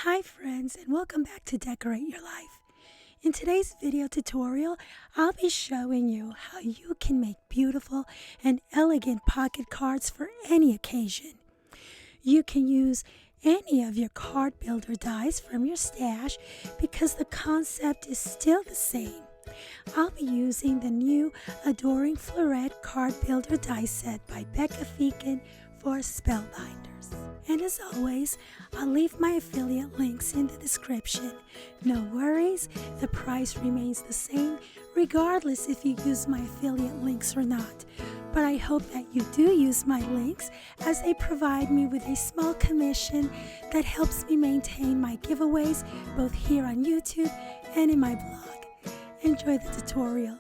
Hi friends, and welcome back to Decorate Your Life. In today's video tutorial, I'll be showing you how you can make beautiful and elegant pocket cards for any occasion. You can use any of your card builder dies from your stash because the concept is still the same. I'll be using the new Adoring Floret Card Builder die set by Becca Feakin for Spellbinders. And as always, I'll leave my affiliate links in the description. No worries, the price remains the same regardless if you use my affiliate links or not. But I hope that you do use my links as they provide me with a small commission that helps me maintain my giveaways both here on YouTube and in my blog. Enjoy the tutorial.